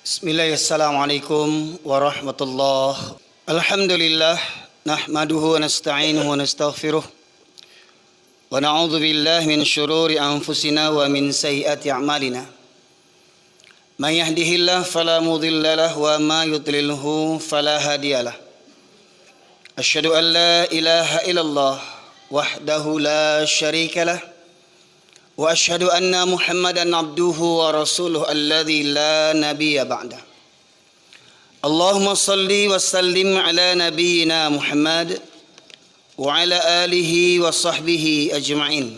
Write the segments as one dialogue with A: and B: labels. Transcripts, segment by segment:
A: Bismillahirrahmanirrahim. Warahmatullah. Alhamdulillah. Nahmaduhu wa nasta'inuhu wa nastaghfiruh. Wa na'udzu billahi min syururi anfusina wa min sayyiati a'malina. Man yahdihillahu fala mudilla lahu wa ma yudlilhu fala hadiyalah. Asyhadu an la ilaha illallah wahdahu la syarika lah. Wa asyhadu anna Muhammadan abduhu wa rasuluhu alladzi la nabiyya ba'da. Allahumma salli wa sallim ala nabiyyina Muhammad wa ala alihi wa sahbihi ajma'in.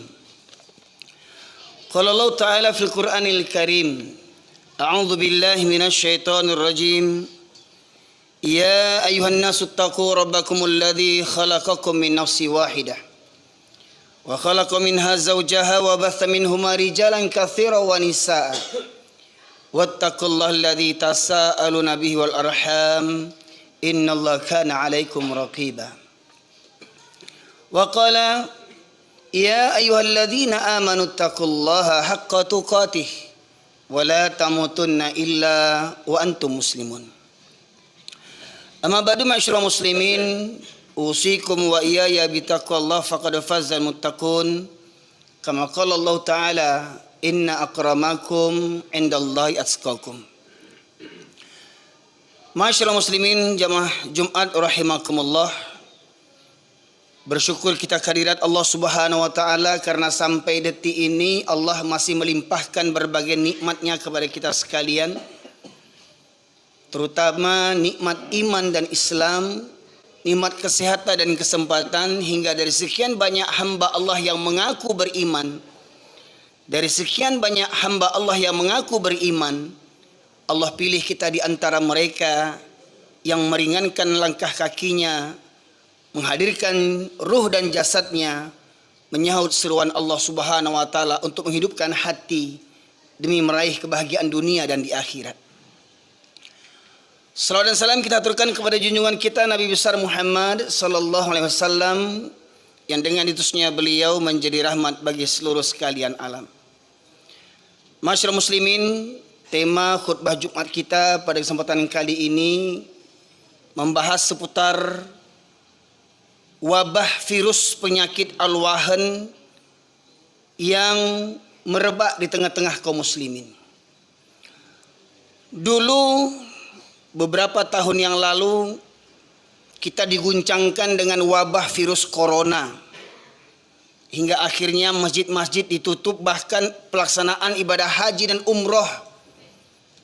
A: Qala Allah Ta'ala fil Qur'anil Karim, a'udzu billahi minasy syaithanir rajim. Ya ayyuhan nasu taqu rabbakumul ladzi khalaqakum min nafsin wahidah wa khalaqa minha zawjaha wa batha minhuma rijalan katsiran wa nisaa wattaqullaha alladzi tasaaluna bihi wal arham innallaha kana 'alaikum raqiba. Wa qala ya ayyuhalladzina amanu taqullaha haqqa tuqatih wa la tamutunna illa wa antum muslimun. Amma ba'du ma'asyiral muslimin, usikum wa iyaya bitaqwallah faqad fazal muttaqun. Kama qala Allah Ta'ala, inna akramakum indallahi atqakum. Ma'asyiral muslimin, jamaah Jumat rahimakumullah. Bersyukur kita kehadirat Allah Subhanahu wa taala karena sampai detik ini Allah masih melimpahkan berbagai nikmatnya kepada kita sekalian. Terutama nikmat iman dan Islam, nikmat kesehatan dan kesempatan, hingga dari sekian banyak hamba Allah yang mengaku beriman, dari sekian banyak hamba Allah yang mengaku beriman, Allah pilih kita di antara mereka yang meringankan langkah kakinya, menghadirkan ruh dan jasadnya, menyahut seruan Allah Subhanahu wa taala untuk menghidupkan hati demi meraih kebahagiaan dunia dan di akhirat. Salawat dan salam kita aturkan kepada junjungan kita Nabi besar Muhammad sallallahu alaihi wasallam, yang dengan diutusnya beliau menjadi rahmat bagi seluruh sekalian alam. Masyarakat muslimin, tema khutbah Jumat kita pada kesempatan kali ini membahas seputar wabah virus penyakit al-wahan yang merebak di tengah-tengah kaum muslimin. Dulu beberapa tahun yang lalu kita diguncangkan dengan wabah virus corona, hingga akhirnya masjid-masjid ditutup, bahkan pelaksanaan ibadah haji dan umroh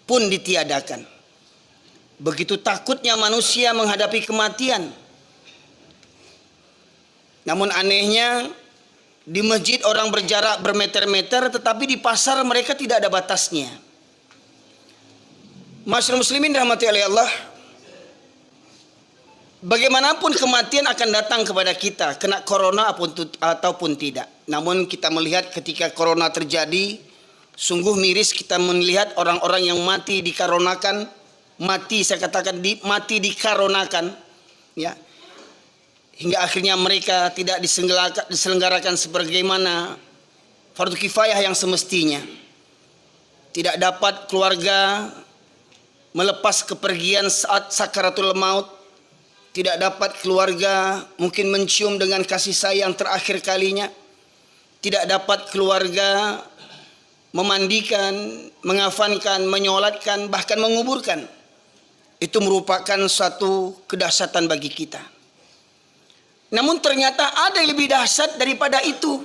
A: pun ditiadakan. Begitu takutnya manusia menghadapi kematian. Namun anehnya, di masjid orang berjarak bermeter-meter, tetapi di pasar mereka tidak ada batasnya. Masyarakat muslimin rahmati oleh Allah, bagaimanapun kematian akan datang kepada kita, kena corona ataupun tidak. Namun kita melihat ketika corona terjadi, sungguh miris kita melihat orang-orang yang mati dikarenakan, mati dikarenakan, ya, hingga akhirnya mereka tidak diselenggarakan sebagaimana fardu kifayah yang semestinya. Tidak dapat keluarga melepas kepergian saat sakaratul maut, tidak dapat keluarga mungkin mencium dengan kasih sayang terakhir kalinya, tidak dapat keluarga memandikan, mengafankan, menyolatkan, bahkan menguburkan. Itu merupakan suatu kedahsyatan bagi kita. Namun ternyata ada yang lebih dahsyat daripada itu.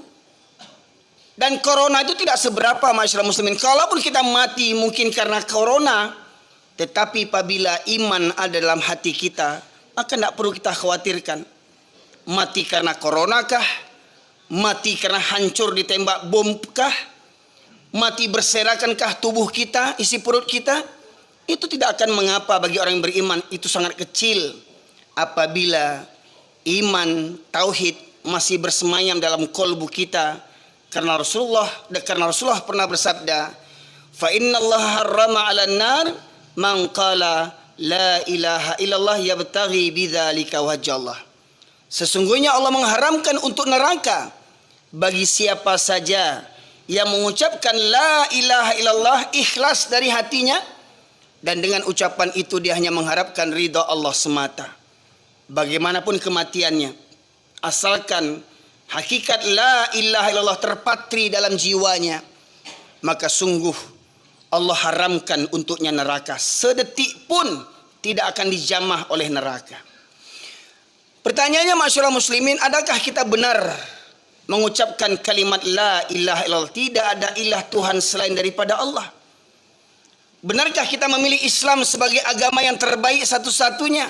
A: Dan corona itu tidak seberapa, masyarakat muslimin. Kalaupun kita mati mungkin karena corona, tetapi apabila iman ada dalam hati kita, maka tidak perlu kita khawatirkan. Mati karena corona kah? Mati karena hancur ditembak bom kah? Mati berserakan-kah tubuh kita, isi perut kita? Itu tidak akan mengapa bagi orang yang beriman. Itu sangat kecil apabila iman, tauhid masih bersemayam dalam kolbu kita. Karena Rasulullah pernah bersabda, fa innallaha harrama 'alan nar man qala la ilaha illallah yabtaghi bidzalika wajhallah. Sesungguhnya Allah mengharamkan untuk neraka bagi siapa saja yang mengucapkan la ilaha illallah ikhlas dari hatinya, dan dengan ucapan itu dia hanya mengharapkan ridha Allah semata. Bagaimanapun kematiannya, asalkan hakikat la ilaha illallah terpatri dalam jiwanya, maka sungguh Allah haramkan untuknya neraka. Sedetik pun tidak akan dijamah oleh neraka. Pertanyaannya masyarakat muslimin, adakah kita benar mengucapkan kalimat la ilaha illallah, tidak ada ilah Tuhan selain daripada Allah? Benarkah kita memilih Islam sebagai agama yang terbaik satu-satunya?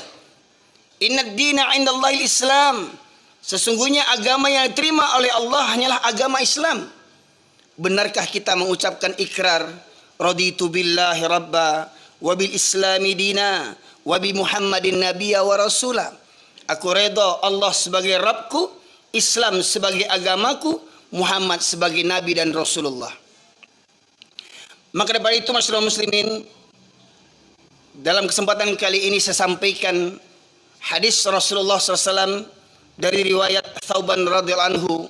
A: Innad dina indallahil Islam. Sesungguhnya agama yang diterima oleh Allah hanyalah agama Islam. Benarkah kita mengucapkan ikrar raditu billahi rabba wa bil islami dina wa bi Muhammadin nabiyya wa rasula? Aku redha Allah sebagai Rabbku, Islam sebagai agamaku, Muhammad sebagai nabi dan Rasulullah. Maka daripada itu masyarakat muslimin, dalam kesempatan kali ini saya sampaikan hadis Rasulullah SAW dari riwayat Thauban radhiyallahu anhu,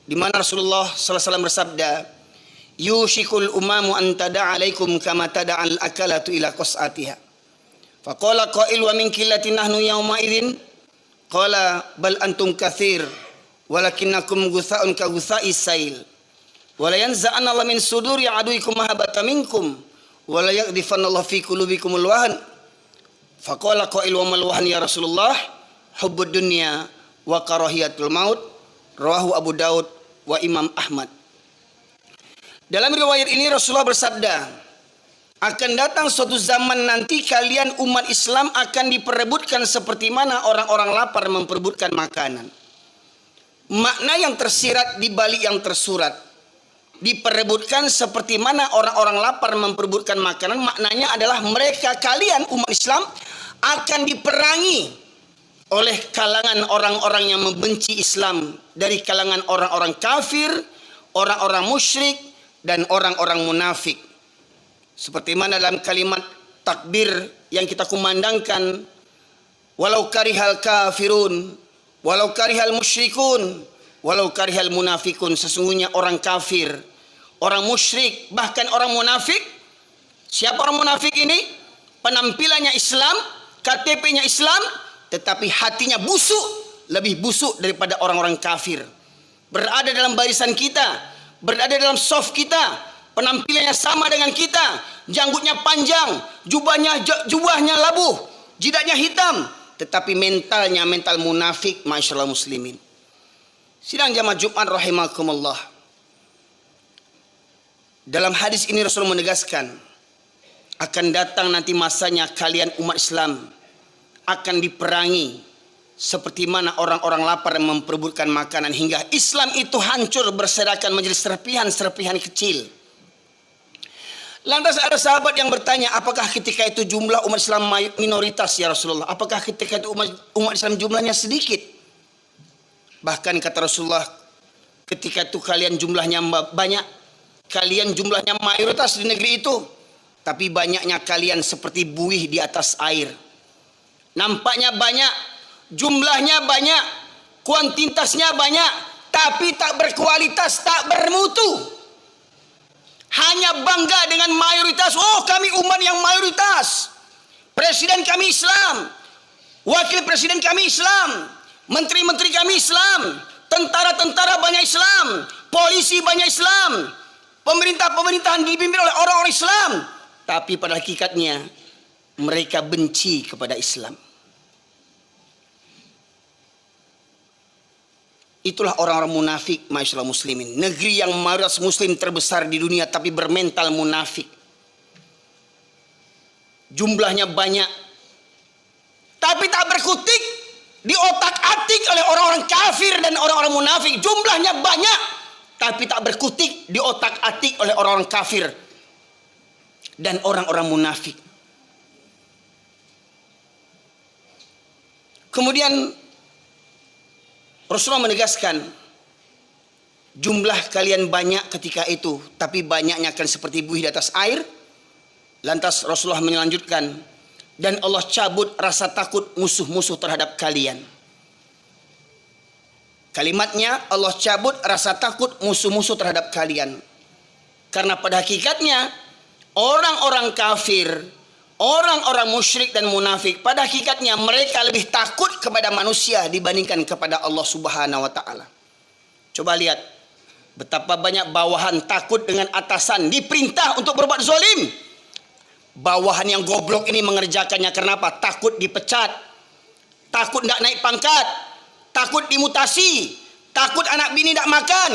A: di mana Rasulullah SAW bersabda, yushikul umamu an tada'a alaikum kama tada'al akalatu ila qas'atiha. Faqala qail wa min qillatin nahnu yawma idzin qala bal antum katsir walakinnakum gutha'un ka gutha'is sail wala yanza'anna Allah min suduri aduikum mahabbata minkum wala yaqdhifanna Allah fi qulubikumul wahn. Faqala qail wa mal wahn ya Rasulullah? Hubbud dunya wa karahiyatul maut. Rawahu Abu Daud wa Imam Ahmad. Dalam riwayat ini Rasulullah bersabda, akan datang suatu zaman nanti kalian umat Islam akan diperebutkan seperti mana orang-orang lapar memperebutkan makanan. Makna yang tersirat di balik yang tersurat, diperebutkan seperti mana orang-orang lapar memperebutkan makanan, maknanya adalah mereka, kalian umat Islam akan diperangi oleh kalangan orang-orang yang membenci Islam, dari kalangan orang-orang kafir, orang-orang musyrik, dan orang-orang munafik. Seperti mana dalam kalimat takbir yang kita kumandangkan, walau karihal kafirun, walau karihal musyrikun, walau karihal munafikun. Sesungguhnya orang kafir, orang musyrik, bahkan orang munafik. Siapa orang munafik ini? Penampilannya Islam, KTP-nya Islam, tetapi hatinya busuk, lebih busuk daripada orang-orang kafir. Berada dalam barisan kita, berada dalam saf kita, penampilannya sama dengan kita, janggutnya panjang, jubahnya labuh, jidatnya hitam, tetapi mentalnya mental munafik. Masyaallah muslimin. Sidang jamaah Jumat rahimakumullah. Dalam hadis ini Rasul menegaskan, akan datang nanti masanya kalian umat Islam akan diperangi seperti mana orang-orang lapar memperebutkan makanan, hingga Islam itu hancur berserakan menjadi serpihan-serpihan kecil. Lantas ada sahabat yang bertanya, apakah ketika itu jumlah umat Islam minoritas ya Rasulullah? Apakah ketika itu umat Islam jumlahnya sedikit? Bahkan kata Rasulullah, ketika itu kalian jumlahnya banyak, kalian jumlahnya mayoritas di negeri itu, tapi banyaknya kalian seperti buih di atas air. Nampaknya banyak, jumlahnya banyak, kuantitasnya banyak, tapi tak berkualitas, tak bermutu. Hanya bangga dengan mayoritas. Oh, kami umat yang mayoritas. Presiden kami Islam, wakil presiden kami Islam, menteri-menteri kami Islam, tentara-tentara banyak Islam, polisi banyak Islam, pemerintah-pemerintahan dipimpin oleh orang-orang Islam. Tapi pada hakikatnya mereka benci kepada Islam. Itulah orang-orang munafik, masyaallah muslimin. Negeri yang mayoritas muslim terbesar di dunia tapi bermental munafik. Jumlahnya banyak, tapi tak berkutik, diotak-atik oleh orang-orang kafir dan orang-orang munafik. Jumlahnya banyak, tapi tak berkutik, diotak-atik oleh orang-orang kafir dan orang-orang munafik. Kemudian Rasulullah menegaskan, jumlah kalian banyak ketika itu, tapi banyaknya akan seperti buih di atas air. Lantas Rasulullah melanjutkan, dan Allah cabut rasa takut musuh-musuh terhadap kalian. Kalimatnya, Allah cabut rasa takut musuh-musuh terhadap kalian. Karena pada hakikatnya, orang-orang kafir, Orang-orang musyrik dan munafik pada hakikatnya mereka lebih takut kepada manusia dibandingkan kepada Allah Subhanahu wa taala. Coba lihat betapa banyak bawahan takut dengan atasan diperintah untuk berbuat zalim. Bawahan yang goblok ini mengerjakannya karena apa? Takut dipecat, takut tidak naik pangkat, takut dimutasi, takut anak bini tidak makan,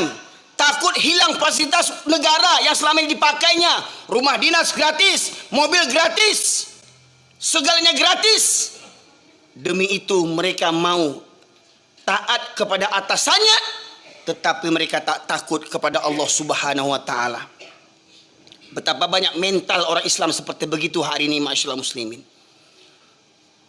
A: takut hilang fasilitas negara yang selama ini dipakainya. Rumah dinas gratis, mobil gratis, segalanya gratis. Demi itu mereka mau taat kepada atasannya, tetapi mereka tak takut kepada Allah Subhanahu wa taala. Betapa banyak mental orang Islam seperti begitu hari ini, masyaallah muslimin.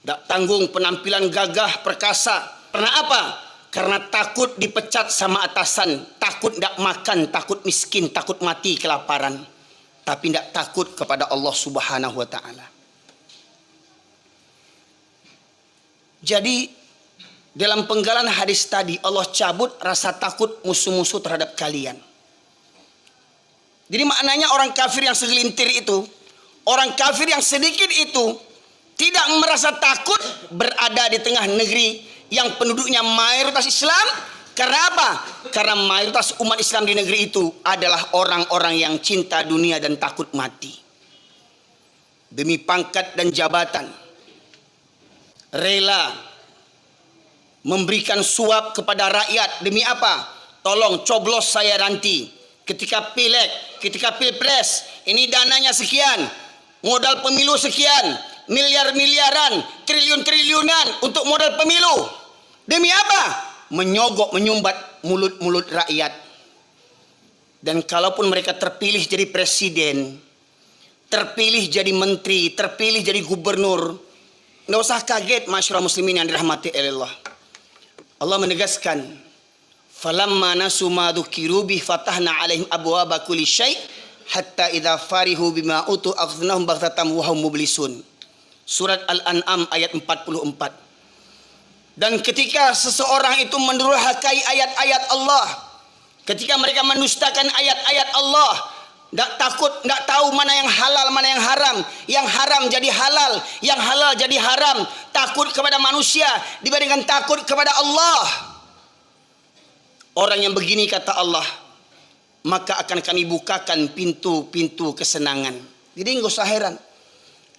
A: Tak tanggung penampilan gagah perkasa. Karena apa? Karena takut dipecat sama atasan, takut tidak makan, takut miskin, takut mati kelaparan, tapi tidak takut kepada Allah Subhanahu wa taala. Jadi dalam penggalan hadis tadi Allah cabut rasa takut musuh-musuh terhadap kalian. Jadi maknanya orang kafir yang segelintir itu, orang kafir yang sedikit itu tidak merasa takut berada di tengah negeri yang penduduknya mayoritas Islam. Karena apa? Karena mayoritas umat Islam di negeri itu adalah orang-orang yang cinta dunia dan takut mati. Demi pangkat dan jabatan, rela memberikan suap kepada rakyat. Demi apa? Tolong coblos saya nanti ketika pileg, ketika pilpres, ini dananya sekian, modal pemilu sekian, miliar-miliaran, triliun-triliunan untuk modal pemilu. Demi apa? Menyogok, menyumbat mulut-mulut rakyat. Dan kalaupun mereka terpilih jadi presiden, terpilih jadi menteri, terpilih jadi gubernur, nggak usah kaget masyarakat muslimin yang dirahmati Allah. Allah menegaskan, falamma nasu ma dzukiru bi fatahna alaihim abwaaba kulli syai' hatta idza farihu bima utu akhadnahum baghtatan wa hum mublisun. Surat Al-An'am ayat 44. Dan ketika seseorang itu mendurhakai ayat-ayat Allah, ketika mereka mendustakan ayat-ayat Allah, tidak takut, tidak tahu mana yang halal, mana yang haram jadi halal, yang halal jadi haram, takut kepada manusia dibandingkan takut kepada Allah. Orang yang begini kata Allah, maka akan kami bukakan pintu-pintu kesenangan. Jadi nggak usah heran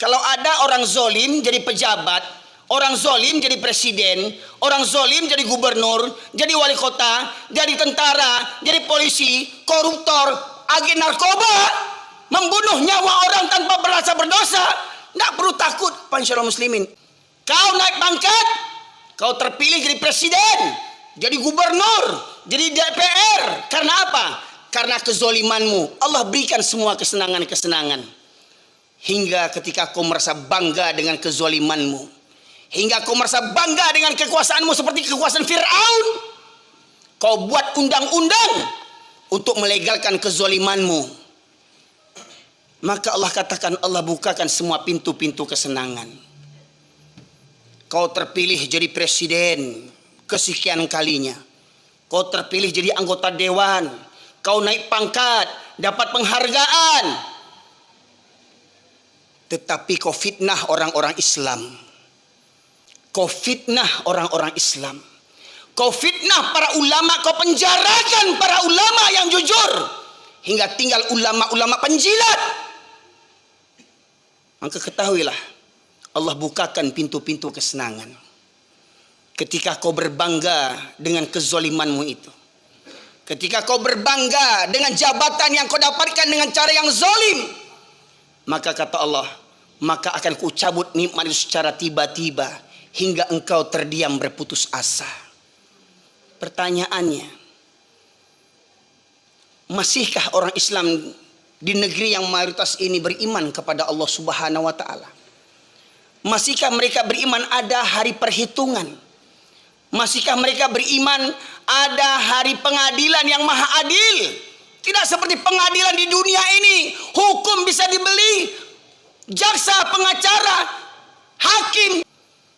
A: kalau ada orang zolim jadi pejabat, orang zolim jadi presiden, orang zolim jadi gubernur, jadi wali kota, jadi tentara, jadi polisi, koruptor, agen narkoba, membunuh nyawa orang tanpa merasa berdosa. Tidak perlu takut, masyarakat muslimin. Kau naik pangkat, kau terpilih jadi presiden, jadi gubernur, jadi DPR. Karena apa? Karena kezolimanmu. Allah berikan semua kesenangan-kesenangan. Hingga ketika kau merasa bangga dengan kezolimanmu, hingga kau merasa bangga dengan kekuasaanmu seperti kekuasaan Fir'aun, kau buat undang-undang untuk melegalkan kezolimanmu. Maka Allah katakan, Allah bukakan semua pintu-pintu kesenangan. Kau terpilih jadi presiden kesekian kalinya, kau terpilih jadi anggota dewan, kau naik pangkat, dapat penghargaan, tetapi kau fitnah orang-orang Islam, kau fitnah orang-orang Islam, kau fitnah para ulama, kau penjarakan para ulama yang jujur hingga tinggal ulama-ulama penjilat. Maka ketahuilah, Allah bukakan pintu-pintu kesenangan ketika kau berbangga dengan kezolimanmu itu. Ketika kau berbangga dengan jabatan yang kau dapatkan dengan cara yang zolim, maka kata Allah, maka akan kucabut nikmat itu secara tiba-tiba hingga engkau terdiam berputus asa. Pertanyaannya, masihkah orang Islam di negeri yang mayoritas ini beriman kepada Allah Subhanahu wa taala? Masihkah mereka beriman ada hari perhitungan? Masihkah mereka beriman ada hari pengadilan yang maha adil? Tidak seperti pengadilan di dunia ini, hukum bisa dibeli, jaksa, pengacara, hakim,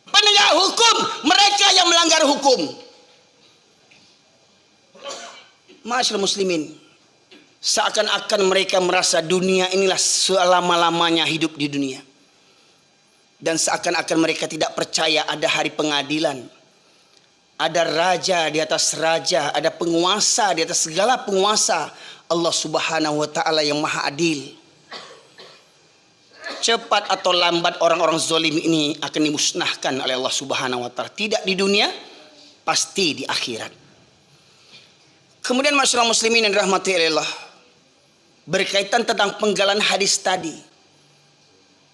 A: penegak hukum, mereka yang melanggar hukum. Masyaallah muslimin, seakan-akan mereka merasa dunia inilah selama-lamanya hidup di dunia. dan seakan-akan mereka tidak percaya ada hari pengadilan. Ada raja di atas raja, ada penguasa di atas segala penguasa, Allah Subhanahu wa taala yang Maha Adil. Cepat atau lambat orang-orang zalim ini akan dimusnahkan oleh Allah Subhanahu wa taala. Tidak di dunia, pasti di akhirat. Kemudian masyarakat muslimin yang dirahmati Allah, berkaitan tentang penggalan hadis tadi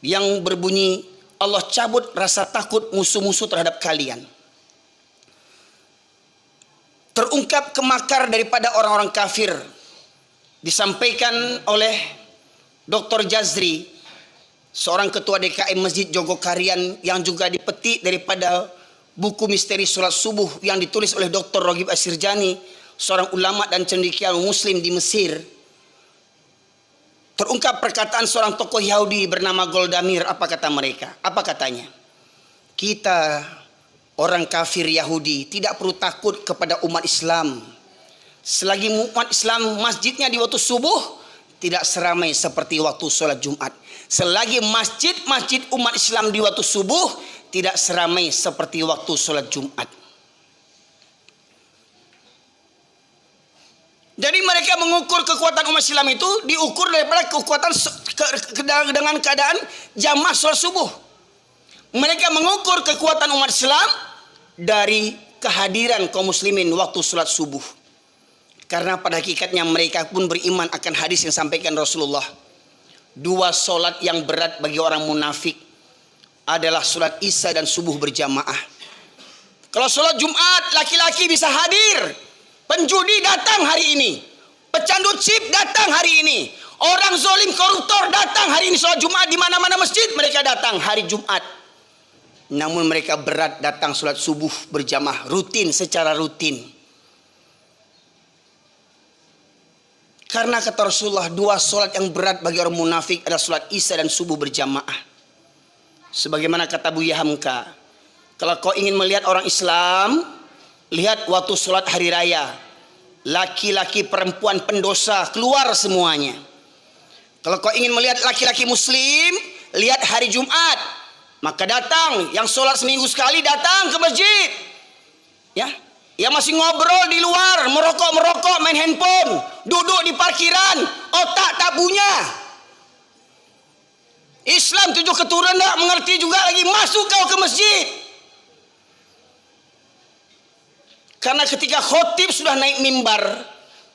A: yang berbunyi Allah cabut rasa takut musuh-musuh terhadap kalian. Terungkap kemakar daripada orang-orang kafir disampaikan oleh Dr. Jazri, seorang ketua DKM Masjid Jogokarian, yang juga dipetik daripada buku misteri Salat Subuh yang ditulis oleh Dr. Ragib Asirjani, seorang ulama dan cendekiawan muslim di Mesir. Terungkap perkataan seorang tokoh Yahudi bernama Goldamir. Apa kata mereka? Apa katanya? Kita orang kafir Yahudi tidak perlu takut kepada umat Islam. Selagi umat Islam masjidnya di waktu subuh tidak seramai seperti waktu sholat Jumat. Selagi masjid-masjid umat Islam di waktu subuh tidak seramai seperti waktu sholat Jumat. Jadi mereka mengukur kekuatan umat Islam itu diukur daripada kekuatan dengan keadaan jamaah sholat subuh. Mereka mengukur kekuatan umat Islam dari kehadiran kaum muslimin waktu sholat subuh. Karena pada hakikatnya mereka pun beriman akan hadis yang sampaikan Rasulullah. Dua sholat yang berat bagi orang munafik adalah sholat isya dan subuh berjamaah. Kalau sholat Jumat laki-laki bisa hadir. Penjudi datang hari ini. Pecandu chip datang hari ini. Orang zolim koruptor datang hari ini sholat Jumat. Di mana-mana masjid mereka datang hari Jumat. Namun mereka berat datang sholat subuh berjamaah rutin, secara rutin. Karena kata Rasulullah, dua sholat yang berat bagi orang munafik adalah sholat isya dan subuh berjamaah. Sebagaimana kata Buya Hamka, kalau kau ingin melihat orang Islam, lihat waktu sholat hari raya. Laki-laki perempuan pendosa keluar semuanya. Kalau kau ingin melihat laki-laki muslim, lihat hari Jumat. Maka datang, yang sholat seminggu sekali datang ke masjid. Ya, yang masih ngobrol di luar, merokok, main handphone, duduk di parkiran, otak tak punya. Islam 7 keturunan tak mengerti juga lagi, masuk kau ke masjid. Karena ketika khotib sudah naik mimbar,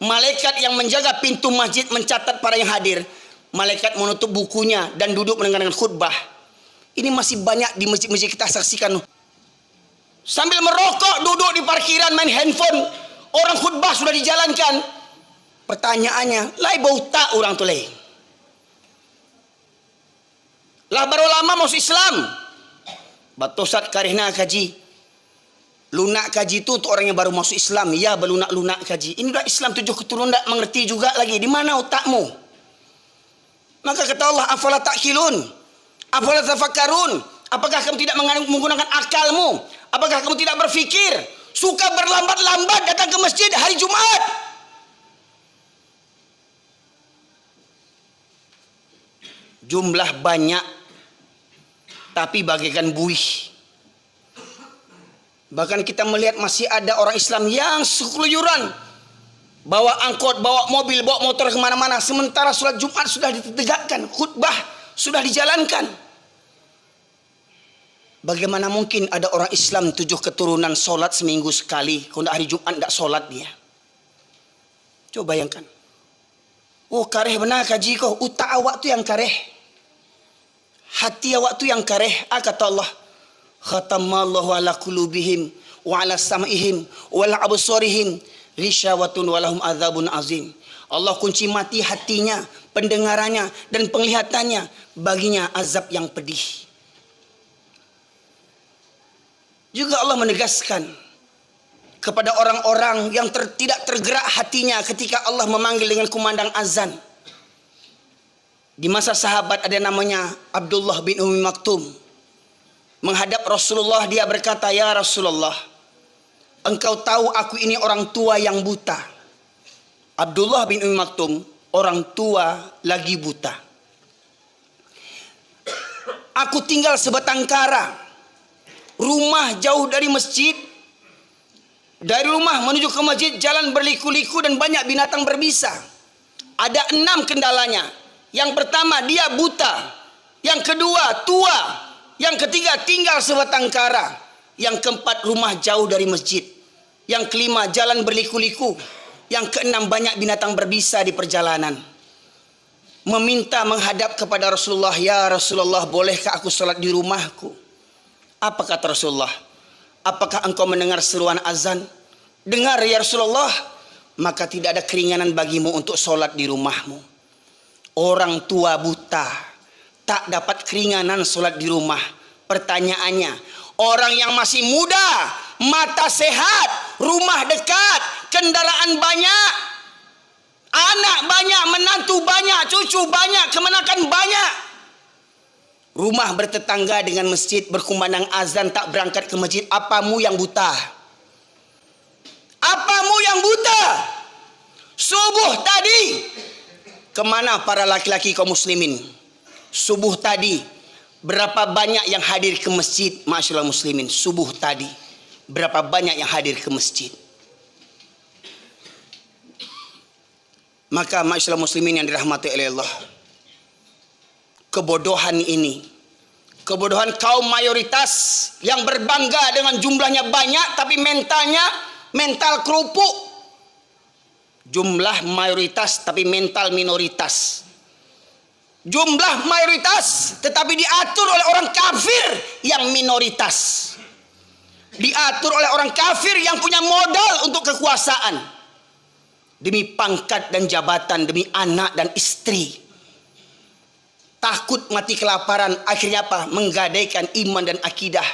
A: malaikat yang menjaga pintu masjid mencatat para yang hadir. Malaikat menutup bukunya dan duduk mendengarkan khutbah. Ini masih banyak di masjid-masjid kita saksikan. Sambil merokok, duduk di parkiran, main handphone. Orang khutbah sudah dijalankan. Pertanyaannya, lai bau tak orang tu lai? Lah baru lama masuk Islam. Batosat karihna kaji. Lunak kaji itu untuk orang yang baru masuk Islam. Ya, belunak-lunak kaji. Ini udah Islam 7 keturunan tak mengerti juga lagi. Di mana otakmu? Maka kata Allah, afala ta'qilun? Afala tafakkarun? Apakah kamu tidak menggunakan akalmu? Apakah kamu tidak berfikir? Suka berlambat-lambat datang ke masjid hari Jumat. Jumlah banyak, tapi bagaikan buih. Bahkan kita melihat masih ada orang Islam yang sekeluyuran, bawa angkot, bawa mobil, bawa motor kemana-mana. Sementara sholat Jumat sudah ditegakkan, khutbah sudah dijalankan. Bagaimana mungkin ada orang Islam 7 keturunan sholat seminggu sekali, kalau hari Jumat tidak sholat dia? Coba bayangkan. Oh kareh benar kaji kau, utak awak tu yang kareh, hati awak tu yang kareh. Kata Allah, khatamallahu ala qulubihim wa ala sam'ihim wa ala absarihim ghisyawatun wa lahum adzabun azim. Allah kunci mati hatinya, pendengarannya dan penglihatannya, baginya azab yang pedih. Juga Allah menegaskan kepada orang-orang yang tidak tergerak hatinya ketika Allah memanggil dengan kumandang azan. Di masa sahabat ada namanya Abdullah bin Ummi Maktum. Menghadap Rasulullah, dia berkata, ya Rasulullah, engkau tahu aku ini orang tua yang buta. Abdullah bin Ummi Maktum, orang tua lagi buta. Aku tinggal sebatang kara, rumah jauh dari masjid. Dari rumah menuju ke masjid jalan berliku-liku dan banyak binatang berbisa. Ada 6 kendalanya. Yang pertama, dia buta. Yang kedua, tua. Yang ketiga, tinggal sebatang kara. Yang keempat, rumah jauh dari masjid. Yang kelima, jalan berliku-liku. Yang keenam, banyak binatang berbisa di perjalanan. Meminta menghadap kepada Rasulullah, "Ya Rasulullah, bolehkah aku salat di rumahku?" Apa kata Rasulullah? "Apakah engkau mendengar seruan azan?" "Dengar ya Rasulullah." "Maka tidak ada keringanan bagimu untuk salat di rumahmu." Orang tua buta tak dapat keringanan salat di rumah. Pertanyaannya, orang yang masih muda, mata sehat, rumah dekat, kendaraan banyak, anak banyak, menantu banyak, cucu banyak, kemenakan banyak, rumah bertetangga dengan masjid, berkumandang azan, tak berangkat ke masjid. Apamu yang buta? Apamu yang buta? Subuh tadi, kemana para laki-laki kaum muslimin? Subuh tadi, berapa banyak yang hadir ke masjid? Masyaallah muslimin, subuh tadi, berapa banyak yang hadir ke masjid? Maka masyaallah muslimin yang dirahmati oleh Allah, kebodohan ini, kebodohan kaum mayoritas yang berbangga dengan jumlahnya banyak tapi mentalnya mental kerupuk. Jumlah mayoritas tapi mental minoritas. Jumlah mayoritas tetapi diatur oleh orang kafir yang minoritas. Diatur oleh orang kafir yang punya modal untuk kekuasaan. Demi pangkat dan jabatan, demi anak dan istri. Takut mati kelaparan, akhirnya apa? Menggadaikan iman dan akidah.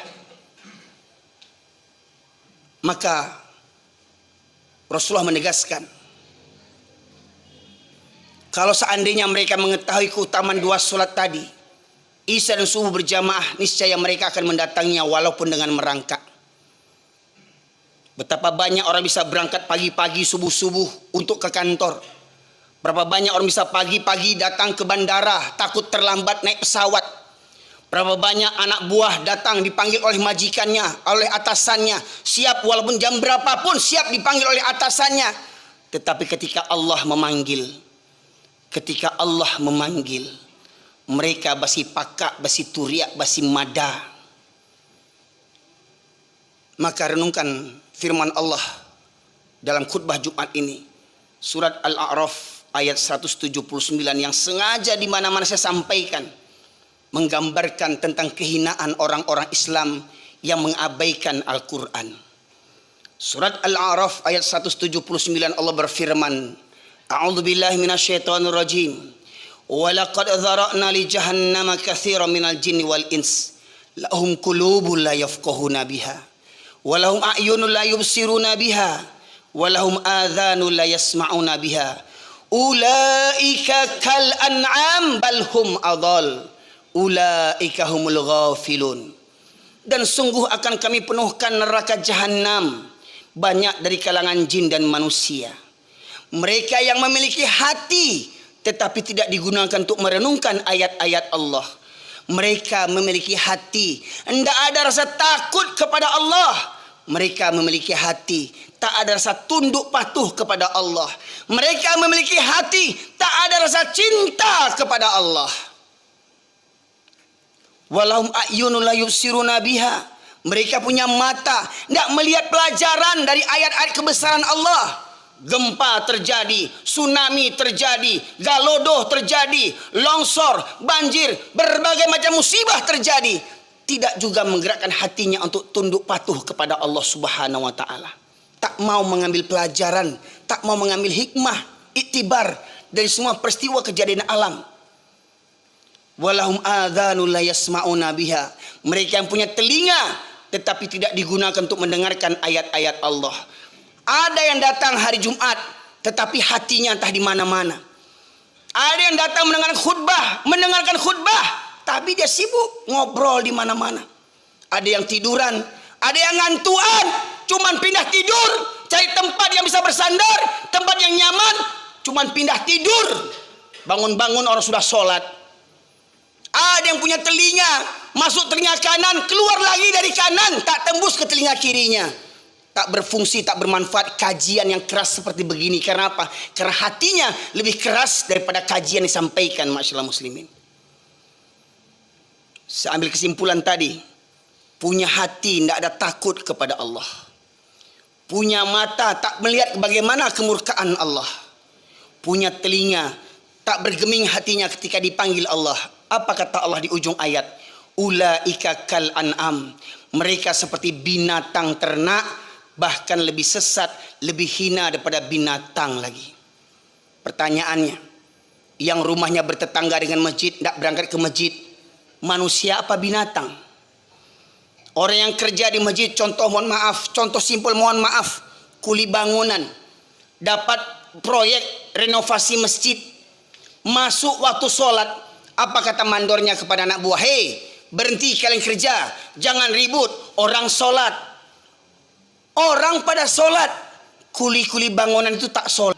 A: Maka Rasulullah menegaskan, kalau seandainya mereka mengetahui keutamaan 2 salat tadi, Isya dan subuh berjamaah, niscaya mereka akan mendatanginya walaupun dengan merangkak. Betapa banyak orang bisa berangkat pagi-pagi subuh-subuh untuk ke kantor. Berapa banyak orang bisa pagi-pagi datang ke bandara takut terlambat naik pesawat. Berapa banyak anak buah datang dipanggil oleh majikannya, oleh atasannya, siap walaupun jam berapapun siap dipanggil oleh atasannya. Tetapi ketika Allah memanggil, mereka basi pakak, basi turiak, basi mada. Maka renungkan firman Allah dalam khutbah Jumat ini, surat Al-A'raf ayat 179 yang sengaja di mana-mana saya sampaikan, menggambarkan tentang kehinaan orang-orang Islam yang mengabaikan Al-Quran. Surat Al-A'raf ayat 179 Allah berfirman, "A'udzu billahi minasyaitonir rajim. Wa laqad dzara'na li jahannama katsiran minal jinni wal ins. Lahum qulubun la yafqahuna biha. Walahum a'yunun la yubsiruna biha, walahum adhanun la yasma'una biha. Ulaika kal an'am bal hum adall. Ulaika humul ghafilun." Dan sungguh akan kami penuhkan neraka jahanam banyak dari kalangan jin dan manusia. Mereka yang memiliki hati tetapi tidak digunakan untuk merenungkan ayat-ayat Allah. Mereka memiliki hati, tidak ada rasa takut kepada Allah. Mereka memiliki hati, tak ada rasa tunduk patuh kepada Allah. Mereka memiliki hati, tak ada rasa cinta kepada Allah. Walahum a'yunun la yubsiruna biha. Mereka punya mata, tidak melihat pelajaran dari ayat-ayat kebesaran Allah. Gempa terjadi, tsunami terjadi, galodoh terjadi, longsor, banjir, berbagai macam musibah terjadi. Tidak juga menggerakkan hatinya untuk tunduk patuh kepada Allah Subhanahu wa taala. Tak mau mengambil pelajaran, tak mau mengambil hikmah, iktibar dari semua peristiwa kejadian alam. Walahum adzanul la yasma'una biha. Mereka yang punya telinga tetapi tidak digunakan untuk mendengarkan ayat-ayat Allah. Ada yang datang hari Jumat tetapi hatinya entah di mana-mana. Ada yang datang mendengarkan khutbah tapi dia sibuk ngobrol di mana-mana. Ada yang tiduran, ada yang ngantuan, cuman pindah tidur, cari tempat yang bisa bersandar, tempat yang nyaman, cuman pindah tidur. Bangun-bangun orang sudah sholat. Ada yang punya telinga, masuk telinga kanan, keluar lagi dari kanan, tak tembus ke telinga kirinya. Tak berfungsi, tak bermanfaat kajian yang keras seperti begini. Karena apa? Karena hatinya lebih keras daripada kajian yang disampaikan, masyaallah muslimin. Saya ambil kesimpulan tadi. Punya hati tidak ada takut kepada Allah. Punya mata tak melihat bagaimana kemurkaan Allah. Punya telinga tak bergeming hatinya ketika dipanggil Allah. Apa kata Allah di ujung ayat? Ulaika kal an'am. Mereka seperti binatang ternak, bahkan lebih sesat, lebih hina daripada binatang lagi. Pertanyaannya, yang rumahnya bertetangga dengan masjid, tidak berangkat ke masjid, manusia apa binatang? Orang yang kerja di masjid, contoh mohon maaf, contoh simpel mohon maaf, kuli bangunan, dapat proyek renovasi masjid, masuk waktu sholat, apa kata mandornya kepada anak buah? Hei, berhenti kalian kerja, jangan ribut, orang sholat. Orang pada sholat, kuli-kuli bangunan itu tak sholat.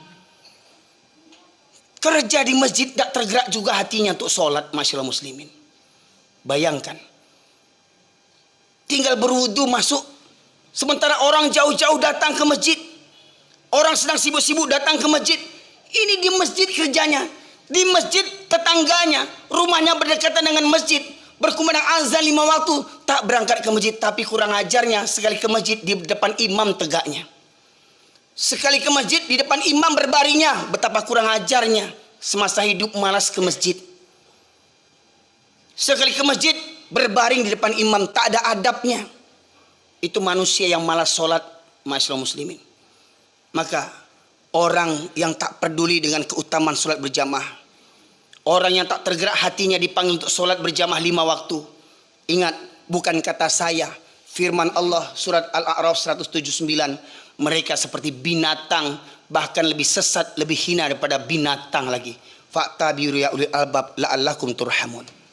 A: Kerja di masjid tak tergerak juga hatinya untuk sholat, masyaallah muslimin. Bayangkan, tinggal berwudu masuk, sementara orang jauh-jauh datang ke masjid, orang sedang sibuk-sibuk datang ke masjid. Ini di masjid kerjanya, di masjid tetangganya, rumahnya berdekatan dengan masjid, berkumandang azan 5 waktu, tak berangkat ke masjid. Tapi kurang ajarnya, sekali ke masjid di depan imam tegaknya, sekali ke masjid di depan imam berbaringnya. Betapa kurang ajarnya, semasa hidup malas ke masjid. Sekali ke masjid berbaring di depan imam, tak ada adabnya. Itu manusia yang malas sholat, masyaallah muslimin. Maka orang yang tak peduli dengan keutamaan sholat berjamaah, orang yang tak tergerak hatinya dipanggil untuk sholat berjamaah 5 waktu, ingat, bukan kata saya, firman Allah surat Al-A'raf 179, mereka seperti binatang, bahkan lebih sesat, lebih hina daripada binatang lagi. Fa'tabiru ya ulil albab la'allakum turhamun.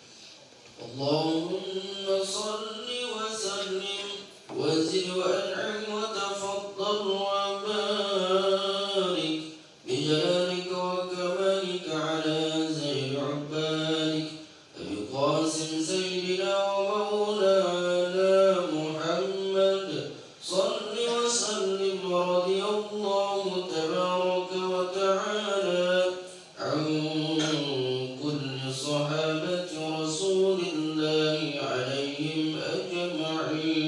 B: Allahumma salli wa sallim wa zid wa an'im wa tafaddal wa barik bi jalalika wa kamalika ala zayn ubadik Abi Qasim sayyidina wa maulana Muhammad salli wa sallim wa radiyallahu tabaraka wa ta'ala an kulli sahabati rasul عليهم أجمعين.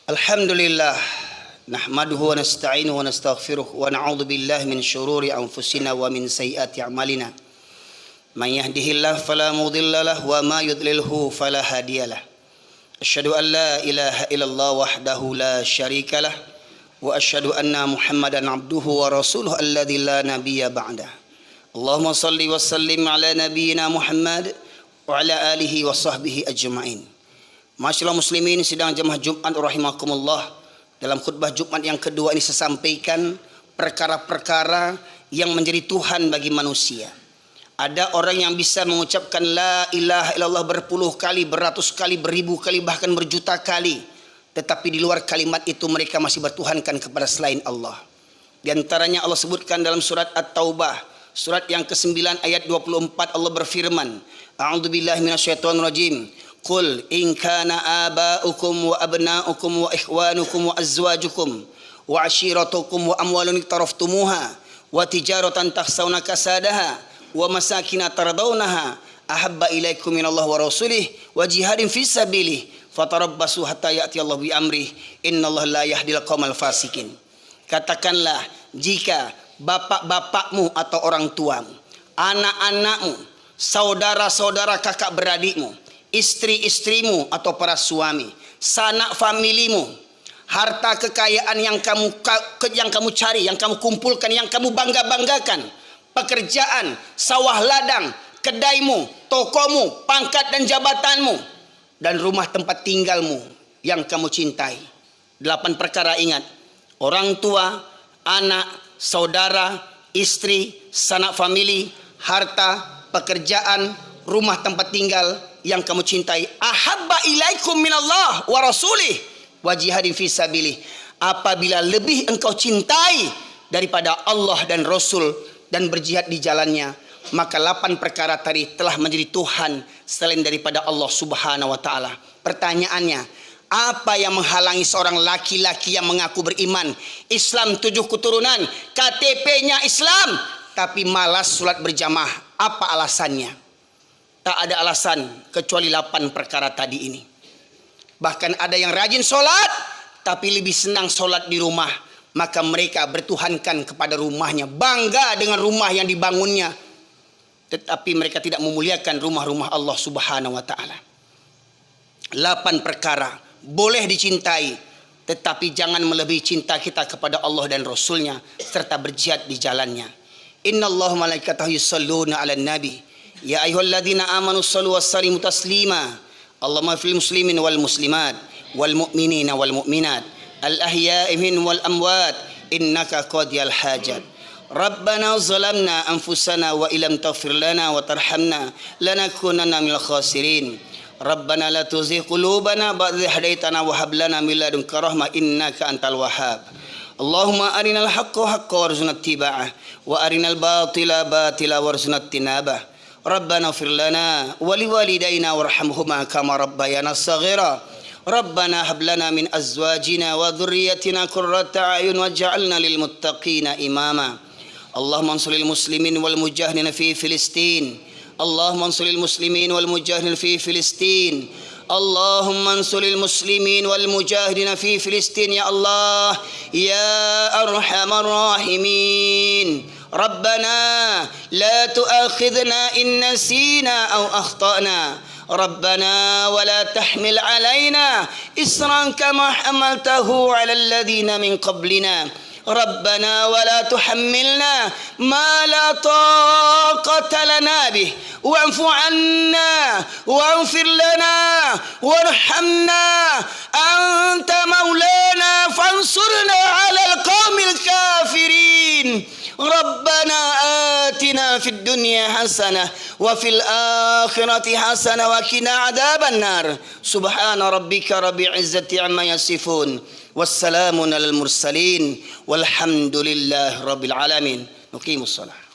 A: Alhamdulillah, nahmaduhu wa nasta'inuhu wa nastaghfiruh wa na'udzu billahi min syururi anfusina wa min sayyiati a'malina. Man yahdihillahu fala mudilla lahu wa ma yudlilhu fala hadiyalah. Asyhadu an la ilaha illallah wahdahu la syarika lah wa asyhadu anna Muhammadan abduhu wa rasuluhu alladzi la nabiyya ba'dah. Allahumma salli wa sallim ala nabiyyina Muhammad wa ala alihi wa sahbihi ajma'in. Masyaallah muslimin sidang jemaah Jumat rahimakumullah. Dalam khutbah Jumat yang kedua ini saya sampaikan perkara-perkara yang menjadi Tuhan bagi manusia. Ada orang yang bisa mengucapkan la ilaha illallah berpuluh kali, beratus kali, beribu kali, bahkan berjuta kali, tetapi di luar kalimat itu mereka masih bertuhankan kepada selain Allah. Di antaranya Allah sebutkan dalam surat At-Taubah, surat yang ke-9 ayat 24, Allah berfirman, A'udzubillahi minasyaitonirrajim. Qul in kana aba'ukum wa abna'ukum wa ikhwanukum wa azwajukum wa ashiratukum wa amwalun iktaraftumuha wa tijaratan takhsawna kasadaha wa masakin tardawnaha ahabba ilaikum minallahi wa rasulih wa jihadin fi sabilih fatarabbasu hatta ya'ti Allah bi amrih innallaha la yahdil qaumal fasikin. Katakanlah, jika bapak-bapakmu atau orang tuamu, anak-anakmu, saudara-saudara kakak beradikmu, istri-istrimu atau para suami, sanak familimu, harta kekayaan yang kamu cari, yang kamu kumpulkan, yang kamu bangga-banggakan, pekerjaan, sawah ladang, kedaimu, tokomu, pangkat dan jabatanmu, dan rumah tempat tinggalmu yang kamu cintai. 8 perkara ingat: orang tua, anak, saudara, istri, sanak famili, harta, pekerjaan, rumah tempat tinggal yang kamu cintai. Ahabba ilaikum minallah wa rasulih wa jihadin fi sabilih. Apabila lebih engkau cintai daripada Allah dan Rasul dan berjihad di jalannya, maka 8 perkara tadi telah menjadi Tuhan selain daripada Allah Subhanahu wa taala. Pertanyaannya, apa yang menghalangi seorang laki-laki yang mengaku beriman, Islam 7 keturunan, KTP-nya Islam, tapi malas sholat berjamaah? Apa alasannya? Tak ada alasan kecuali 8 perkara tadi ini. Bahkan ada yang rajin sholat, tapi lebih senang sholat di rumah. Maka mereka bertuhankan kepada rumahnya, bangga dengan rumah yang dibangunnya. Tetapi mereka tidak memuliakan rumah-rumah Allah Subhanahu wa taala. 8 perkara boleh dicintai, tetapi jangan melebihi cinta kita kepada Allah dan Rasulnya serta berjihad di jalannya. Innallaha malaikatahu yusholluna 'alan nabi ya ayyuhalladzina amanu shallu wa sallimu taslima. Allahumma fil muslimin wal muslimat wal mu'minina wal mu'minat al ahya'i minhum wal amwat innaka qadiyal hajat. Rabbana zalamna anfusana wa illam taghfir lana wa tarhamna lanakunanna minal khasirin. Rabbana la tuzigh qulubana ba'da idh hadaitana wa hab lana min ladunka rahmah innaka antal wahhab. Allahumma arinal haqqa haqqan warzuqna ittiba'ah wa arinal batila batila warzuqna ijtinabah. Rabbana ighfir lana wa liwalidayna warhamhuma kama rabbayana shaghira. Rabbana hab lana min azwajina wa dhurriyyatina qurrata a'yun waj'alna lil muttaqina imama. Allahumma ansuril muslimin wal mujahidin fi Filistin. Allahumma ansuril muslimin wal mujahidin fi Filistin. Allahumma ansuril muslimin wal mujahidin fi Filistin ya Allah ya arhamar rahimin. Rabbana la tu'akhidhna in nasina aw akhtana. Rabbana wa la tahmil alaina isran kama hamaltahu ala alladhina min qablina. ربنا ولا تحملنا ما لا طاقة لنا به واعف عنا واغفر لنا وارحمنا أنت مولانا فانصرنا على القوم الكافرين. ربنا آتنا في الدنيا حسنة وفي الآخرة حسنة وقنا عذاب النار. سبحان ربك رب العزة عما يصفون والسلام على المرسلين والحمد لله رب العالمين. نقيم الصلاة.